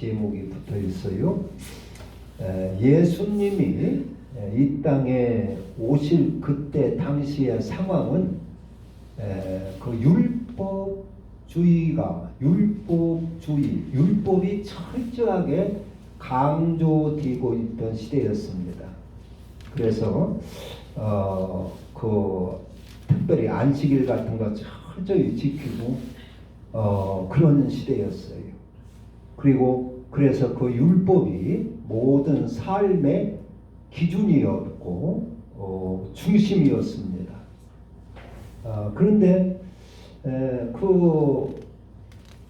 제목이 붙어 있어요. 예수님이 이 땅에 오실 그때 당시의 상황은 그 율법이 철저하게 강조되고 있던 시대였습니다. 그래서 특별히 안식일 같은 거 철저히 지키고 그런 시대였어요. 그래서 그 율법이 모든 삶의 기준이었고 중심이었습니다. 그런데 그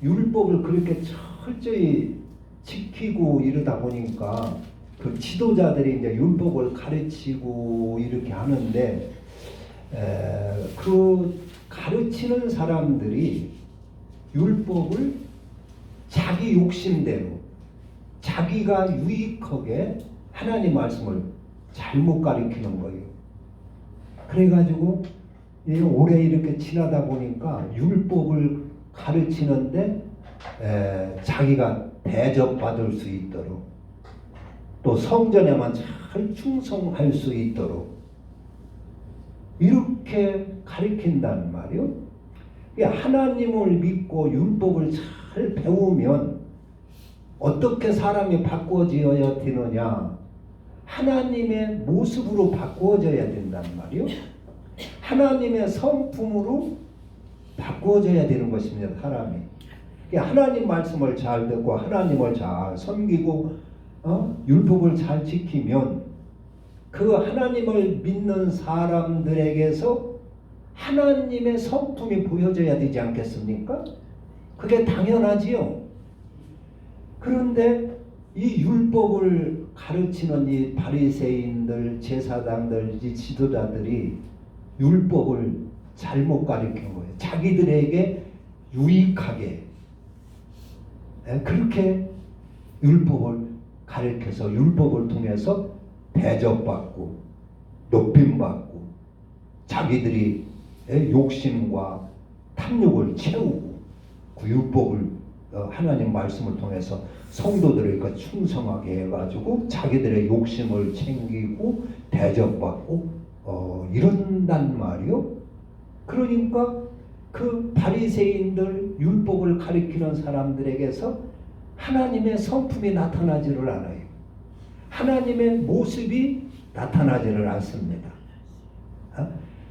율법을 그렇게 철저히 지키고 이러다 보니까 그 지도자들이 이제 율법을 가르치고 이렇게 하는데 그 가르치는 사람들이 율법을 자기 욕심대로 자기가 유익하게 하나님 말씀을 잘못 가르치는 거예요. 그래가지고 오래 이렇게 지나다 보니까 율법을 가르치는데 자기가 대접받을 수 있도록 또 성전에만 잘 충성할 수 있도록 이렇게 가르친단 말이요. 하나님을 믿고 율법을 잘 배우면 어떻게 사람이 바꿔져야 되느냐? 하나님의 모습으로 바꿔져야 된단 말이요. 하나님의 성품으로 바꿔져야 되는 것입니다. 사람이. 하나님 말씀을 잘 듣고 하나님을 잘 섬기고 율법을 잘 지키면 그 하나님을 믿는 사람들에게서 하나님의 성품이 보여져야 되지 않겠습니까? 그게 당연하지요. 그런데 이 율법을 가르치는 이 바리새인들, 제사장들, 이 지도자들이 율법을 잘못 가르친 거예요. 자기들에게 유익하게 그렇게 율법을 가르쳐서 율법을 통해서 대접받고 높임받고 자기들이 욕심과 탐욕을 채우고 그 율법을 하나님 말씀을 통해서 성도들에게 충성하게 해가지고 자기들의 욕심을 챙기고 대접받고 이런단 말이요. 그러니까 그 바리새인들 율법을 가리키는 사람들에게서 하나님의 성품이 나타나지를 않아요. 하나님의 모습이 나타나지를 않습니다.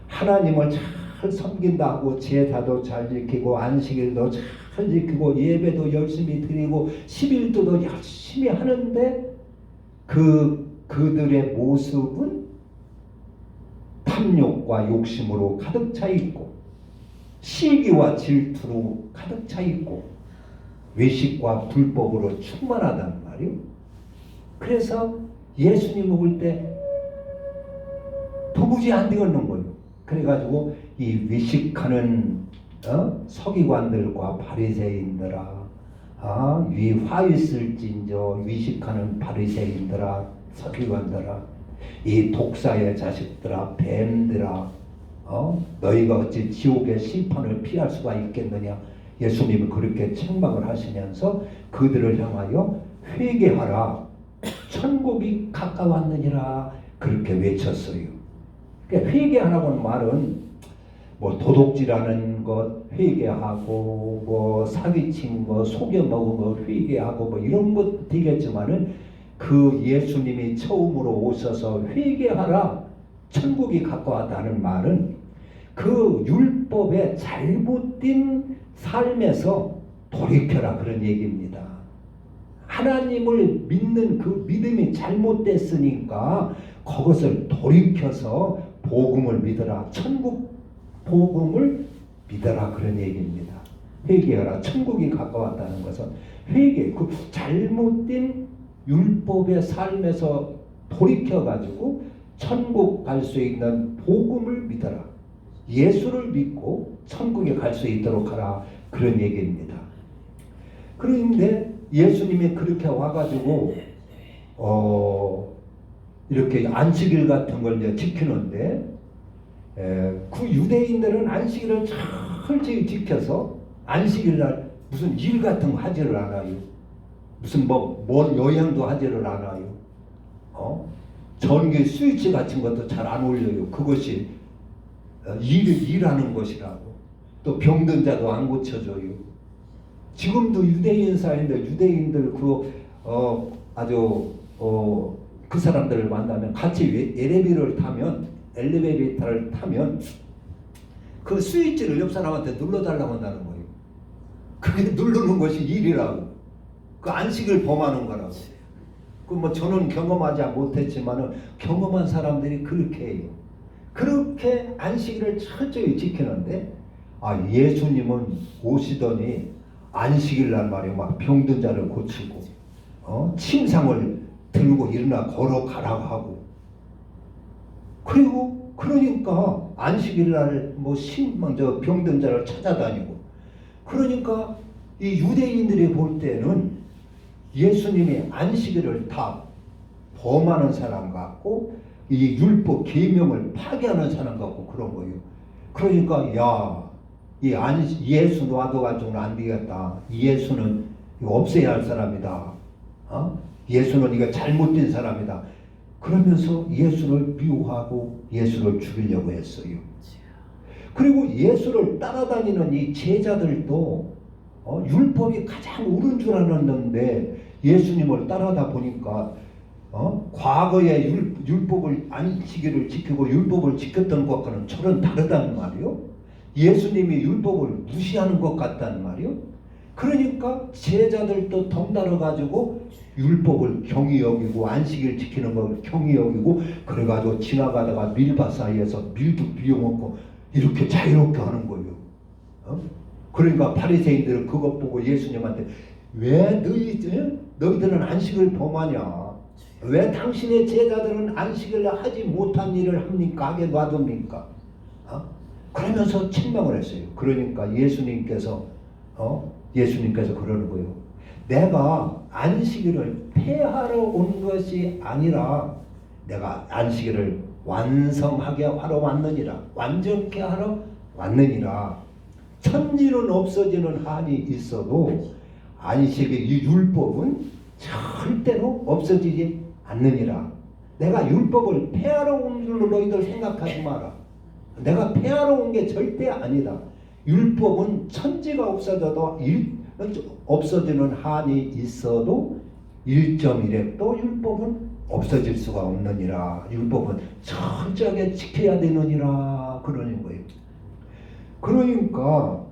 하나님을 잘 섬긴다고 제사도 잘 지키고 안식일도 잘 지키고 예배도 열심히 드리고 11조도 열심히 하는데 그들의 모습은 탐욕과 욕심으로 가득 차 있고 시기와 질투로 가득 차 있고 외식과 불법으로 충만하단 말이요. 그래서 예수님을 볼 때 도무지 안 되겠는 거예요. 그래가지고 이 외식하는 서기관들과 바리새인들아, 위 화 있을진저 외식하는 바리새인들아, 서기관들아, 이 독사의 자식들아, 뱀들아, 너희가 어찌 지옥의 심판을 피할 수가 있겠느냐? 예수님은 그렇게 책망을 하시면서 그들을 향하여 회개하라, 천국이 가까웠느니라 그렇게 외쳤어요. 그러니까 회개하라는 말은 뭐 도둑질하는 것 회개하고 뭐 사기친 거 속여 먹은 거 회개하고 뭐 이런 것 되겠지만은 그 예수님이 처음으로 오셔서 회개하라 천국이 가까웠다는 말은 그 율법의 잘못된 삶에서 돌이켜라 그런 얘기입니다. 하나님을 믿는 그 믿음이 잘못됐으니까 그것을 돌이켜서 복음을 믿어라, 천국 복음을 믿어라 그런 얘기입니다. 회개하라, 천국이 가까웠다는 것은 그 잘못된 율법의 삶에서 돌이켜가지고 천국 갈 수 있는 복음을 믿어라, 예수를 믿고 천국에 갈 수 있도록 하라 그런 얘기입니다. 그런데 예수님이 그렇게 와가지고 이렇게 안식일 같은 걸 이제 지키는데 그 유대인들은 안식일을 철저히 지켜서 안식일 날 무슨 일 같은 거 하지를 않아요. 무슨 뭔 여행도 하지를 않아요. 전기 스위치 같은 것도 잘 안 올려요. 그것이 일하는 것이라고. 또 병든 자도 안 고쳐줘요. 지금도 유대인 사회인데 유대인들 그 사람들을 만나면 같이 엘리베이터를 타면 그 스위치를 옆 사람한테 눌러달라고 한다는 거예요. 그게 누르는 것이 일이라고. 그 안식을 범하는 거라고. 저는 경험하지 못했지만은 경험한 사람들이 그렇게 해요. 그렇게 안식일을 철저히 지키는데 예수님은 오시더니 안식일 날 말이에요. 막 병든 자를 고치고 침상을 들고 일어나 걸어가라고 하고 그러니까 안식일 날 병든 자를 찾아다니고 그러니까 이 유대인들이 볼 때는 예수님이 안식일을 다 범하는 사람 같고 이 율법 계명을 파괴하는 사람 같고 그런 거예요. 그러니까 예수 놔둬가지고는 안 되겠다. 예수는 이거 없애야 할 사람이다. 예수는 이거 잘못된 사람이다. 그러면서 예수를 미워하고 예수를 죽이려고 했어요. 그리고 예수를 따라다니는 이 제자들도 율법이 가장 옳은 줄 알았는데 예수님을 따라다 보니까 과거에 율법을 안식일을 지키고 율법을 지켰던 것과는 저는 다르다는 말이요. 예수님이 율법을 무시하는 것 같다는 말이요. 그러니까 제자들도 덩달아 가지고 율법을 경히 여기고 안식일 지키는 걸 경히 여기고 그래가지고 지나가다가 밀밭 사이에서 밀도 비워먹고 이렇게 자유롭게 하는 거예요. 그러니까 바리새인들은 그것 보고 예수님한테 왜 너희들은 안식을 범하냐? 왜 당신의 제자들은 안식을 하지 못한 일을 합니까? 하게 놔둡니까? 그러면서 책망을 했어요. 그러니까 예수님께서 그러는 거예요. 내가 안식일을 폐하러 온 것이 아니라 내가 안식일을 완성하게 하러 왔느니라. 완전케 하러 왔느니라. 천지는 없어지는 한이 있어도 안식의 이 율법은 절대로 없어지지 않느니라. 내가 율법을 폐하러 온 줄로 너희들 생각하지 마라. 내가 폐하러 온 게 절대 아니다. 율법은 천지가 없어져도 없어지는 한이 있어도 1.1획도 율법은 없어질 수가 없느니라. 율법은 철저하게 지켜야 되느니라. 그러는 거예요. 그러니까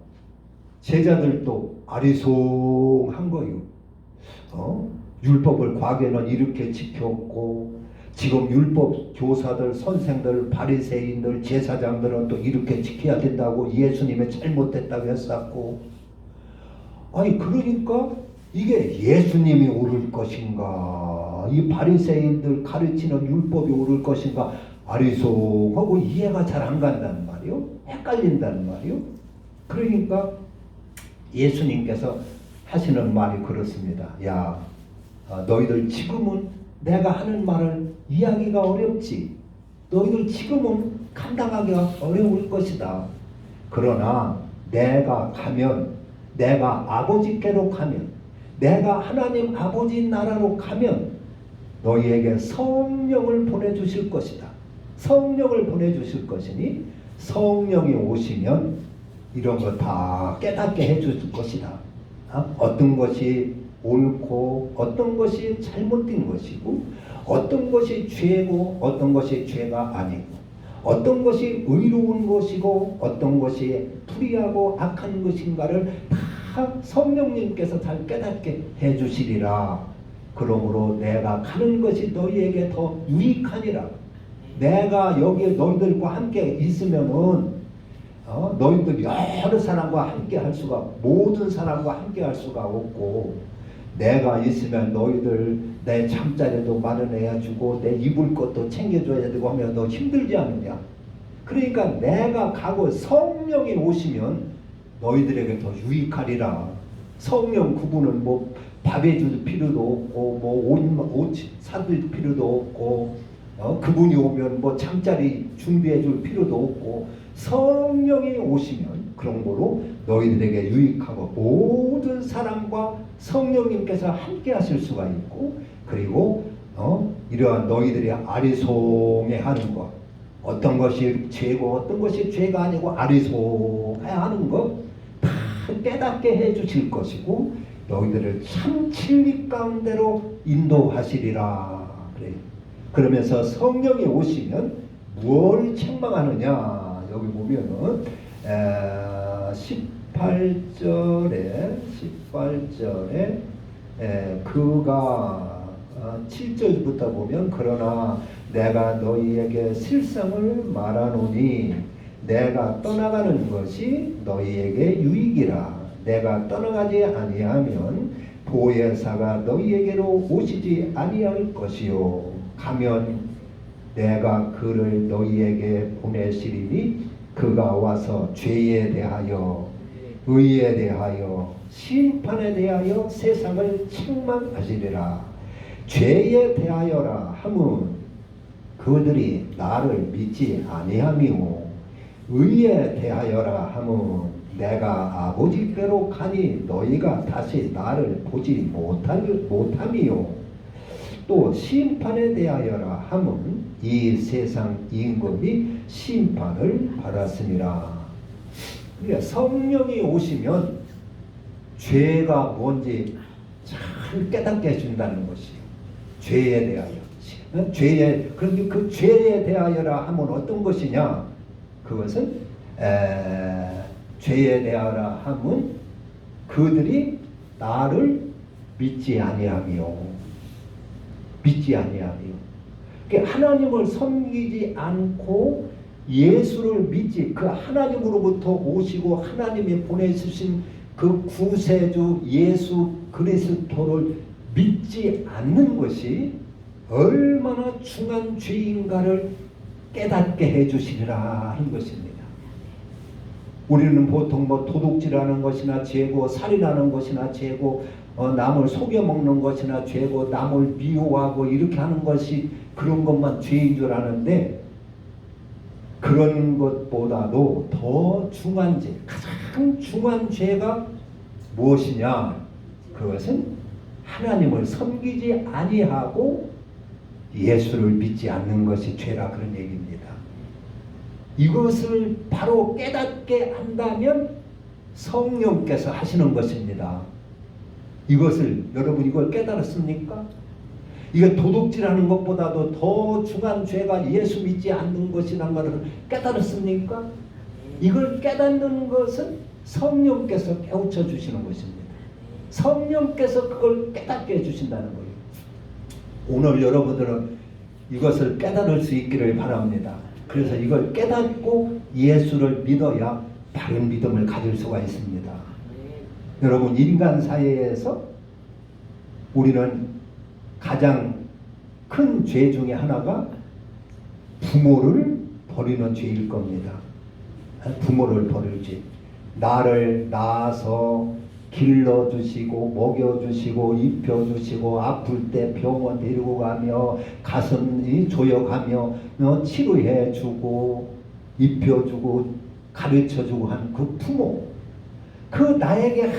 제자들도 아리송한 거예요. 율법을 과거에는 이렇게 지켰고 지금 율법 교사들, 선생들, 바리새인들, 제사장들은 또 이렇게 지켜야 된다고 예수님이 잘못됐다고 했었고 그러니까 이게 예수님이 옳을 것인가 이 바리새인들 가르치는 율법이 옳을 것인가 아리송하고 이해가 잘 안 간다는 말이요. 헷갈린다는 말이요. 그러니까 예수님께서 하시는 말이 그렇습니다. 너희들 지금은 내가 하는 말을 이해하기가 어렵지. 너희들 지금은 감당하기가 어려울 것이다. 그러나 내가 가면, 내가 아버지께로 가면, 내가 하나님 아버지 나라로 가면 너희에게 성령을 보내주실 것이다. 성령을 보내주실 것이니 성령이 오시면 이런 거 다 깨닫게 해줄 것이다. 어떤 것이 옳고 어떤 것이 잘못된 것이고 어떤 것이 죄고 어떤 것이 죄가 아니고 어떤 것이 의로운 것이고 어떤 것이 불의하고 악한 것인가를 다 성령님께서 잘 깨닫게 해주시리라. 그러므로 내가 가는 것이 너희에게 더 유익하니라. 내가 여기에 너희들과 함께 있으면은 너희들 여러 사람과 함께 할 수가 모든 사람과 함께 할 수가 없고 내가 있으면 너희들 내 잠자리도 마련해야 주고 내 입을 것도 챙겨줘야 되고 하면 너 힘들지 않느냐. 그러니까 내가 가고 성령이 오시면 너희들에게 더 유익하리라. 성령 그분은 밥 해줄 필요도 없고 옷 사줄 필요도 없고 그분이 오면 잠자리 준비해 줄 필요도 없고 성령이 오시면 그런 거로 너희들에게 유익하고 모든 사람과 성령님께서 함께 하실 수가 있고, 그리고 이러한 너희들이 아리송해 하는 것, 어떤 것이 죄고 어떤 것이 죄가 아니고 아리송해 하는 것 다 깨닫게 해 주실 것이고, 너희들을 참 진리 가운데로 인도하시리라 그래요. 그러면서 성령이 오시면 무엇을 책망하느냐, 여기 보면은 18절에 그가 7절부터 보면, 그러나 내가 너희에게 실상을 말하노니 내가 떠나가는 것이 너희에게 유익이라. 내가 떠나가지 아니하면 보혜사가 너희에게로 오시지 아니할 것이요, 가면 내가 그를 너희에게 보내시리니 그가 와서 죄에 대하여 의에 대하여 심판에 대하여 세상을 책망하시리라. 죄에 대하여라 함은 그들이 나를 믿지 아니하며, 의에 대하여라 함은 내가 아버지께로 가니 너희가 다시 나를 보지 못하며, 또 심판에 대하여라 함은 이 세상 임금이 심판을 받았습니다. 그러니까 성령이 오시면 죄가 뭔지 잘 깨닫게 해준다는 것이에요. 죄에 대하여. 그런데 그 죄에 대하여라 하면 어떤 것이냐? 그것은 죄에 대하여라 하면 그들이 나를 믿지 아니하며. 그러니까 하나님을 섬기지 않고 예수를 믿지, 그 하나님으로부터 오시고 하나님이 보내주신 그 구세주 예수 그리스도를 믿지 않는 것이 얼마나 중한 죄인가를 깨닫게 해주시리라 하는 것입니다. 우리는 보통 도둑질하는 것이나 죄고, 살인하는 것이나 죄고, 남을 속여먹는 것이나 죄고, 남을 미워하고 이렇게 하는 것이, 그런 것만 죄인 줄 아는데, 그런 것보다도 더 중한 죄, 가장 중한 죄가 무엇이냐? 그것은 하나님을 섬기지 아니하고 예수를 믿지 않는 것이 죄라, 그런 얘기입니다. 이것을 바로 깨닫게 한다면 성령께서 하시는 것입니다. 여러분 이걸 깨달았습니까? 이게 도둑질하는 것보다도 더 중한 죄가 예수 믿지 않는 것이라는 것을 깨달았습니까? 이걸 깨닫는 것은 성령께서 깨우쳐 주시는 것입니다. 성령께서 그걸 깨닫게 해주신다는 거예요. 오늘 여러분들은 이것을 깨달을 수 있기를 바랍니다. 그래서 이걸 깨닫고 예수를 믿어야 바른 믿음을 가질 수가 있습니다. 여러분, 인간 사회에서 우리는 가장 큰 죄 중에 하나가 부모를 버리는 죄일 겁니다. 부모를 버릴 죄. 나를 낳아서 길러주시고 먹여주시고 입혀주시고 아플 때 병원 데리고 가며 가슴이 조여가며 치료해주고 입혀주고 가르쳐주고 한 그 부모, 그 나에게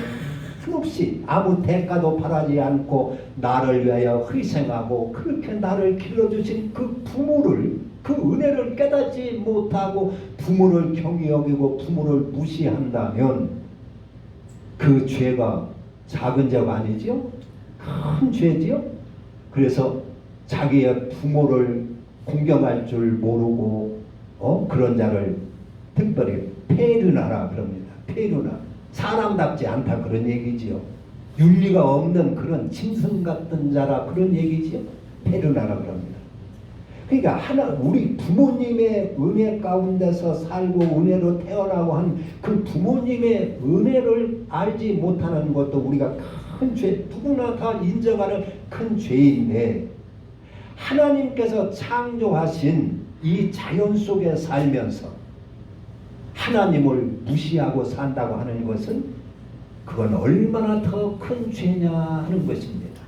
한없이 아무 대가도 바라지 않고 나를 위하여 희생하고 그렇게 나를 길러주신 그 부모를, 그 은혜를 깨닫지 못하고 부모를 경히 여기고 부모를 무시한다면 그 죄가 작은 죄가 아니지요? 큰 죄지요? 그래서 자기의 부모를 공경할 줄 모르고 그런 자를 특별히 페르나라 그럽니다. 페르나. 사람답지 않다 그런 얘기지요. 윤리가 없는 그런 짐승 같은 자라 그런 얘기지요. 페르나라 그럽니다. 그러니까 우리 부모님의 은혜 가운데서 살고 은혜로 태어나고 한 그 부모님의 은혜를 알지 못하는 것도 우리가 큰 죄, 누구나 다 인정하는 큰 죄인데, 하나님께서 창조하신 이 자연 속에 살면서 하나님을 무시하고 산다고 하는 것은 그건 얼마나 더 큰 죄냐 하는 것입니다.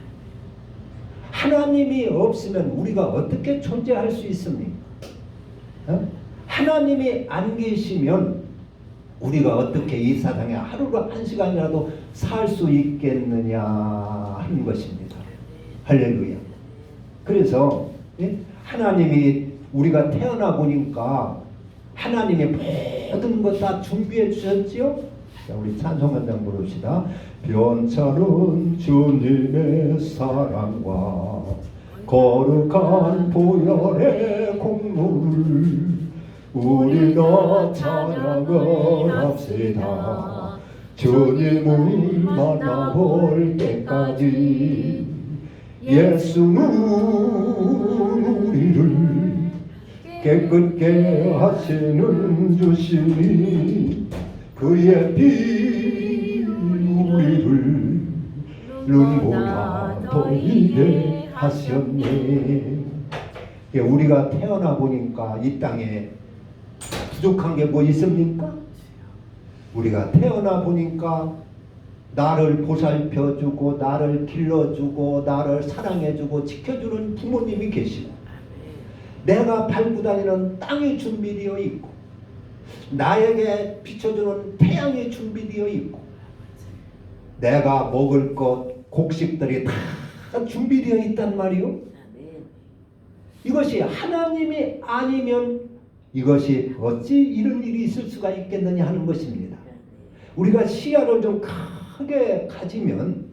하나님이 없으면 우리가 어떻게 존재할 수 있습니까? 하나님이 안 계시면 우리가 어떻게 이 세상에 하루로 한 시간이라도 살 수 있겠느냐 하는 것입니다. 할렐루야. 그래서 하나님이 우리가 태어나 보니까 하나님이 모든 것 다 준비해 주셨지요. 자, 우리 찬송 한 장 부릅시다. 변찮은 주님의 사랑과 거룩한 보혈의 공로를 우리가 찬양을 합시다. 주님을 만나볼 때까지 예수는 우리를 깨끗게 하시는 주시니 그의 피 우리를 눈보다 더 이게 하셨네. 우리가 태어나 보니까 이 땅에 부족한 게 뭐 있습니까? 우리가 태어나 보니까 나를 보살펴주고 나를 길러주고 나를 사랑해주고 지켜주는 부모님이 계시고 내가 밟고 다니는 땅이 준비되어 있고 나에게 비춰주는 태양이 준비되어 있고 내가 먹을 것 곡식들이 다 준비되어 있단 말이요. 이것이 하나님이 아니면 이것이 어찌 이런 일이 있을 수가 있겠느냐 하는 것입니다. 우리가 시야를 좀 크게 가지면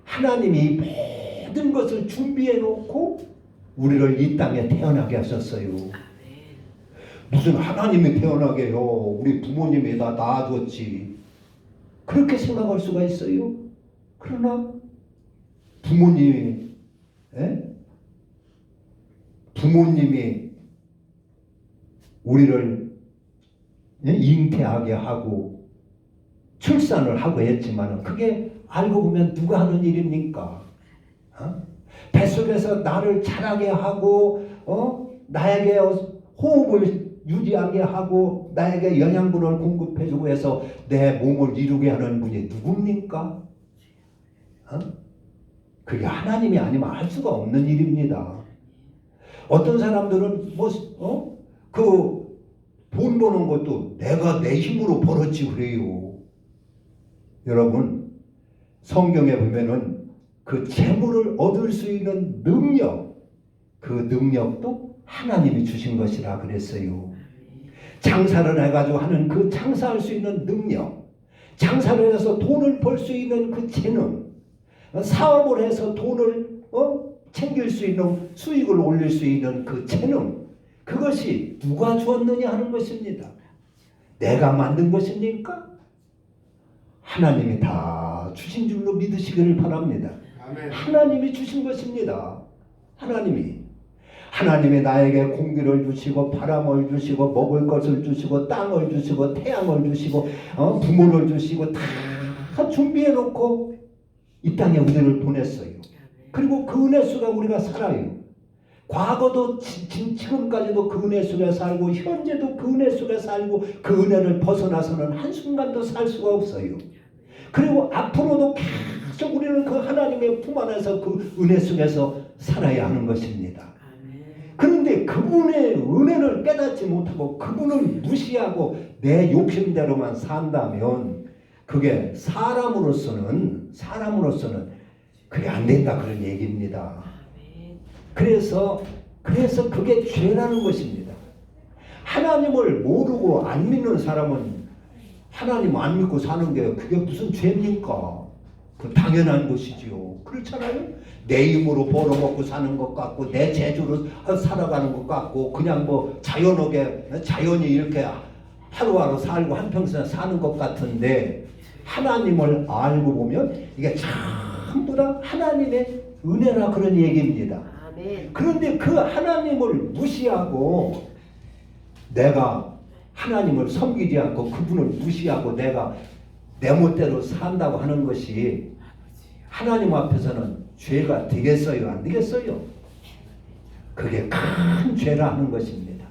하나님이 모든 것을 준비해 놓고 우리를 이 땅에 태어나게 하셨어요. 무슨 하나님이 태어나게 해요. 우리 부모님이 다 낳아줬지. 그렇게 생각할 수가 있어요. 그러나 부모님이 우리를 잉태하게 하고 출산을 하고 했지만 그게 알고 보면 누가 하는 일입니까? 뱃속에서 나를 자라게 하고 나에게 호흡을 유지하게 하고 나에게 영양분을 공급해주고 해서 내 몸을 이루게 하는 분이 누굽니까? 그게 하나님이 아니면 할 수가 없는 일입니다. 어떤 사람들은 그 돈 버는 것도 내가 내 힘으로 벌었지 그래요. 여러분 성경에 보면은 그 재물을 얻을 수 있는 능력, 그 능력도 하나님이 주신 것이라 그랬어요. 장사를 해가지고 하는 그 장사할 수 있는 능력, 장사를 해서 돈을 벌 수 있는 그 재능, 사업을 해서 돈을 챙길 수 있는 수익을 올릴 수 있는 그 재능, 그것이 누가 주었느냐 하는 것입니다. 내가 만든 것입니까? 하나님이 다 주신 줄로 믿으시기를 바랍니다. 아멘. 하나님이 주신 것입니다. 하나님이 나에게 공기를 주시고 바람을 주시고 먹을 것을 주시고 땅을 주시고 태양을 주시고 부모를 주시고 다 준비해 놓고 이 땅에 우리를 보냈어요. 그리고 그 은혜 속에 우리가 살아요. 과거도 지금까지도 그 은혜 속에 살고 현재도 그 은혜 속에 살고 그 은혜를 벗어나서는 한순간도 살 수가 없어요. 그리고 앞으로도 계속 우리는 그 하나님의 품 안에서 그 은혜 속에서 살아야 하는 것입니다. 그런데 그분의 은혜를 깨닫지 못하고 그분을 무시하고 내 욕심대로만 산다면 그게 사람으로서는 그게 안 된다 그런 얘기입니다. 그래서 그게 죄라는 것입니다. 하나님을 모르고 안 믿는 사람은 하나님 안 믿고 사는 게 그게 무슨 죄입니까? 그 당연한 것이지요. 그렇잖아요. 내 힘으로 벌어먹고 사는 것 같고 내 재주로 살아가는 것 같고 그냥 뭐 자연이 이렇게 하루하루 살고 한평생 사는 것 같은데 하나님을 알고 보면 이게 전부 다 하나님의 은혜라 그런 얘기입니다. 아멘. 그런데 그 하나님을 무시하고 내가 하나님을 섬기지 않고 그분을 무시하고 내가 내 멋대로 산다고 하는 것이 하나님 앞에서는 죄가 되겠어요? 안 되겠어요? 그게 큰 죄라는 것입니다.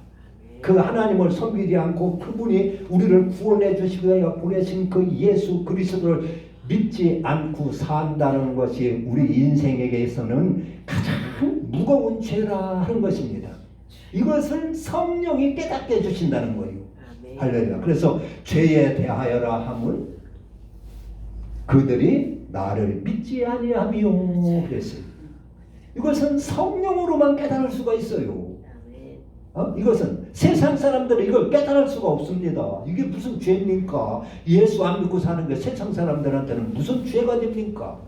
그 하나님을 섬기지 않고 그분이 우리를 구원해 주시기 위해 보내신 그 예수 그리스도를 믿지 않고 산다는 것이 우리 인생에게서는 가장 무거운 죄라 하는 것입니다. 이것을 성령이 깨닫게 해주신다는 거예요. 할렐루야. 그래서 죄에 대하여라 함은 그들이 나를 믿지 아니하며 그랬어요. 이것은 성령으로만 깨달을 수가 있어요. 이것은 세상 사람들은 이걸 깨달을 수가 없습니다. 이게 무슨 죄입니까? 예수 안 믿고 사는 게 세상 사람들한테는 무슨 죄가 됩니까?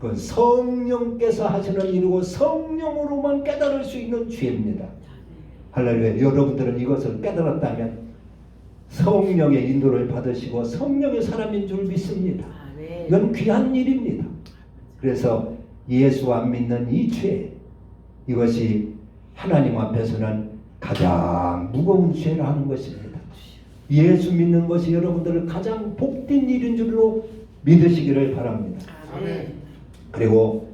그건 성령께서 하시는 일이고 성령으로만 깨달을 수 있는 죄입니다. 할렐루야. 여러분들은 이것을 깨달았다면 성령의 인도를 받으시고 성령의 사람인 줄 믿습니다. 이건 귀한 일입니다. 그래서 예수 안 믿는 이 죄, 이것이 하나님 앞에서는 가장 무거운 죄를 하는 것입니다. 예수 믿는 것이 여러분들을 가장 복된 일인 줄로 믿으시기를 바랍니다. 그리고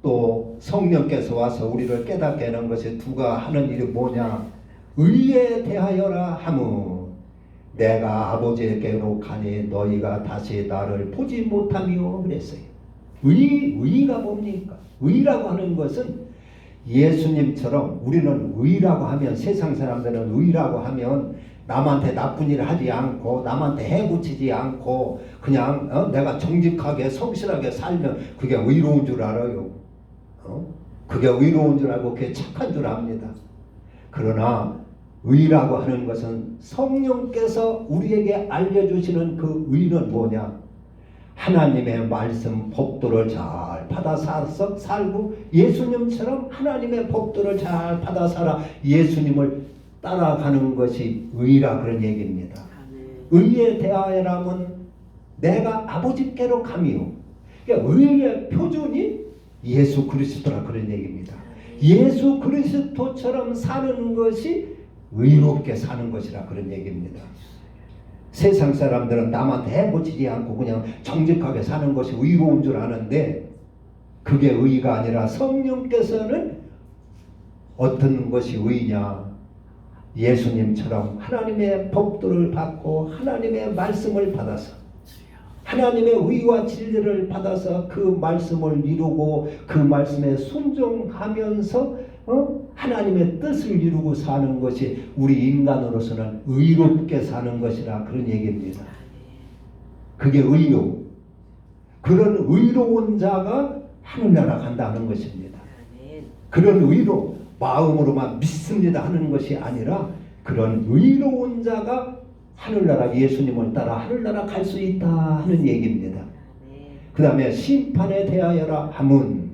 또 성령께서 와서 우리를 깨닫게 하는 것이 누가 하는 일이 뭐냐? 의에 대하여라 하무 내가 아버지에게로 가니 너희가 다시 나를 보지 못하며 그랬어요. 의가 뭡니까? 의라고 하는 것은 예수님처럼 우리는 의라고 하면 세상 사람들은 의라고 하면 남한테 나쁜 일을 하지 않고 남한테 해붙이지 않고 그냥 내가 정직하게 성실하게 살면 그게 의로운 줄 알아요. 그게 의로운 줄 알고 그게 착한 줄 압니다. 그러나 의라고 하는 것은 성령께서 우리에게 알려주시는 그 의는 뭐냐? 하나님의 말씀 법도를 잘 받아 살고 예수님처럼 하나님의 법도를 잘 받아 살아 예수님을 따라가는 것이 의라 그런 얘기입니다. 의에 대하여라면 내가 아버지께로 가미요. 그러니까 의의 표준이 예수 그리스도라 그런 얘기입니다. 예수 그리스도처럼 사는 것이 의롭게 사는 것이라 그런 얘기입니다. 세상 사람들은 남한테 해보치지 않고 그냥 정직하게 사는 것이 의로운 줄 아는데 그게 의가 아니라 성령께서는 어떤 것이 의냐? 예수님처럼 하나님의 법도를 받고 하나님의 말씀을 받아서 하나님의 의와 진리를 받아서 그 말씀을 이루고 그 말씀에 순종하면서 하나님의 뜻을 이루고 사는 것이 우리 인간으로서는 의롭게 사는 것이라 그런 얘기입니다. 그게 의요. 그런 의로운 자가 하늘나라 간다는 것입니다. 그런 의로 마음으로만 믿습니다 하는 것이 아니라 그런 의로운 자가 하늘나라 예수님을 따라 하늘나라 갈 수 있다 하는 얘기입니다. 그 다음에 심판에 대하여라 함은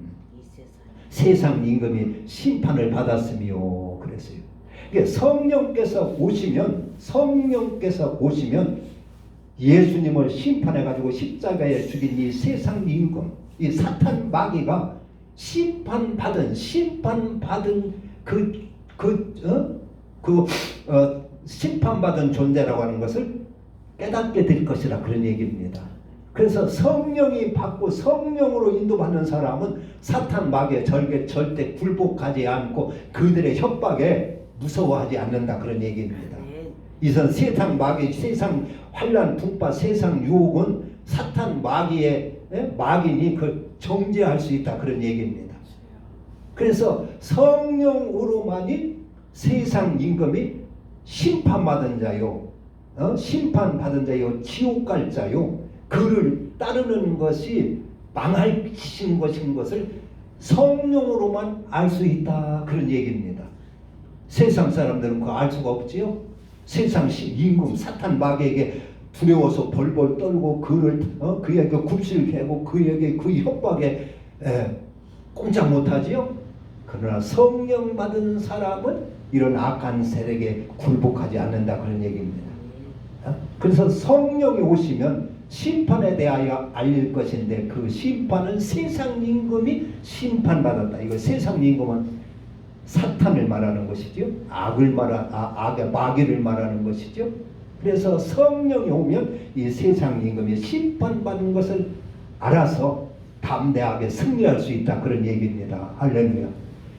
세상 임금이 심판을 받았으며 그랬어요. 성령께서 오시면 예수님을 심판해 가지고 십자가에 죽인 이 세상 임금, 이 사탄 마귀가 심판받은 심판받은 존재라고 하는 것을 깨닫게 될 것이라 그런 얘기입니다. 그래서 성령이 받고 성령으로 인도받는 사람은 사탄 마귀에 절대 굴복하지 않고 그들의 협박에 무서워하지 않는다 그런 얘기입니다. 이선 세상 마귀, 세상 환난, 풍파, 세상 유혹은 사탄 마귀의 마귀니 그 정죄할 수 있다 그런 얘기입니다. 그래서 성령으로만이 세상 임금이 심판받은 자요, 심판받은 자요, 지옥 갈 자요, 그를 따르는 것이 망하신 것인 것을 성령으로만 알 수 있다 그런 얘기입니다. 세상 사람들은 그거 알 수가 없지요. 세상 임금 사탄 마귀에게 두려워서 벌벌 떨고 그에게 굽실대고 그에게 그 협박에 꼼짝 못하지요. 그러나 성령 받은 사람은 이런 악한 세력에 굴복하지 않는다 그런 얘기입니다. 그래서 성령이 오시면 심판에 대하여 알릴 것인데 그 심판은 세상 임금이 심판받았다. 이거 세상 임금은 사탄을 말하는 것이죠. 악의 마귀를 말하는 것이죠. 그래서 성령이 오면 이 세상 임금이 심판받은 것을 알아서 담대하게 승리할 수 있다 그런 얘기입니다. 할렐루야.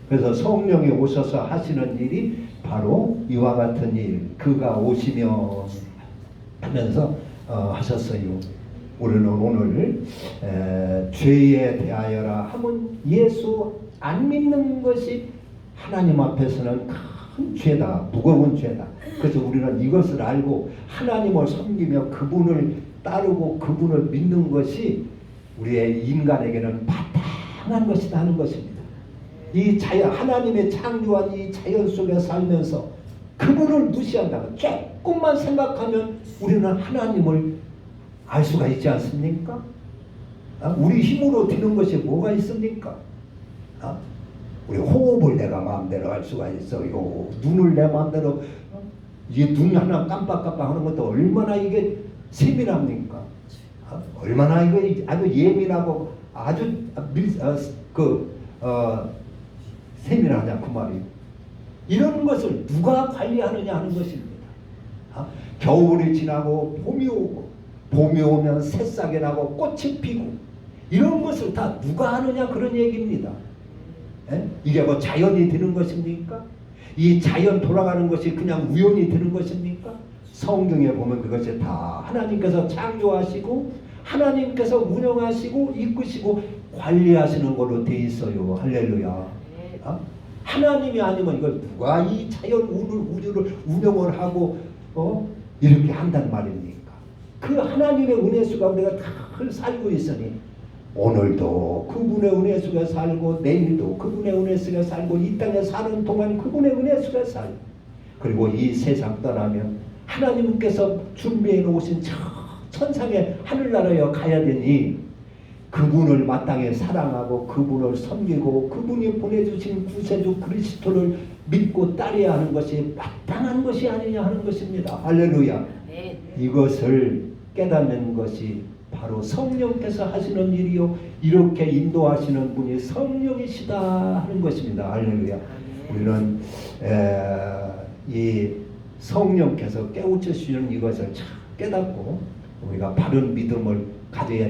그래서 성령이 오셔서 하시는 일이 바로 이와 같은 일, 그가 오시면 하면서 하셨어요. 우리는 오늘 죄에 대하여라 함은 예수 안 믿는 것이 하나님 앞에서는 큰 죄다. 무거운 죄다. 그래서 우리는 이것을 알고 하나님을 섬기며 그분을 따르고 그분을 믿는 것이 우리의 인간에게는 마땅한 것이다 하는 것입니다. 이 자연, 하나님의 창조한 이 자연 속에 살면서 그분을 무시한다면 조금만 생각하면 우리는 하나님을 알 수가 있지 않습니까? 우리 힘으로 되는 것이 뭐가 있습니까? 우리 호흡을 내가 마음대로 할 수가 있어요. 눈을 내 마음대로 이 눈 하나 깜빡깜빡 하는 것도 얼마나 이게 세밀합니까? 얼마나 이거 아주 예민하고 아주 세밀하냐 그 말이에요. 이런 것을 누가 관리하느냐 하는 것입니다. 겨울이 지나고 봄이 오고 봄이 오면 새싹이 나고 꽃이 피고 이런 것을 다 누가 하느냐 그런 얘기입니다. 이게 뭐 자연이 되는 것입니까? 이 자연 돌아가는 것이 그냥 우연히 되는 것입니까? 성경에 보면 그것이 다 하나님께서 창조하시고 하나님께서 운영하시고 이끄시고 관리하시는 걸로 돼 있어요. 할렐루야. 하나님이 아니면 이걸 누가 이 자연 우주를 운영을 하고 이렇게 한단 말입니까? 그 하나님의 은혜 수가 우리가 다 살고 있으니 오늘도 그분의 은혜 속에 살고 내일도 그분의 은혜 속에 살고 이 땅에 사는 동안 그분의 은혜 속에 살고 그리고 이 세상 떠나면 하나님께서 준비해 놓으신 천상의 하늘나라에 가야 되니 그분을 마땅히 사랑하고 그분을 섬기고 그분이 보내주신 구세주 그리스도를 믿고 따라야 하는 것이 마땅한 것이 아니냐 하는 것입니다. 할렐루야. 네. 이것을 깨닫는 것이 바로 성령께서 하시는 일이요 이렇게 인도하시는 분이 성령이시다 하는 것입니다. 할렐루야. 우리는 이 성령께서 깨우쳐주시는 이것을 참 깨닫고 우리가 바른 믿음을 가져야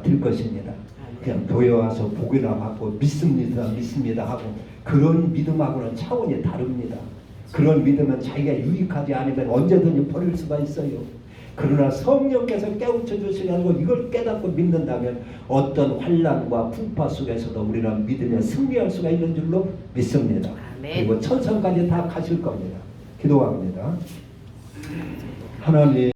될 것입니다. 그냥 교회 와서 복이나 받고 믿습니다 하고 그런 믿음하고는 차원이 다릅니다. 그런 믿음은 자기가 유익하지 않으면 언제든지 버릴 수가 있어요. 그러나 성령께서 깨우쳐 주시고 이걸 깨닫고 믿는다면 어떤 환난과 풍파 속에서도 우리는 믿음에 승리할 수가 있는 줄로 믿습니다. 아멘. 그리고 천성까지 다 가실 겁니다. 기도합니다. 하나님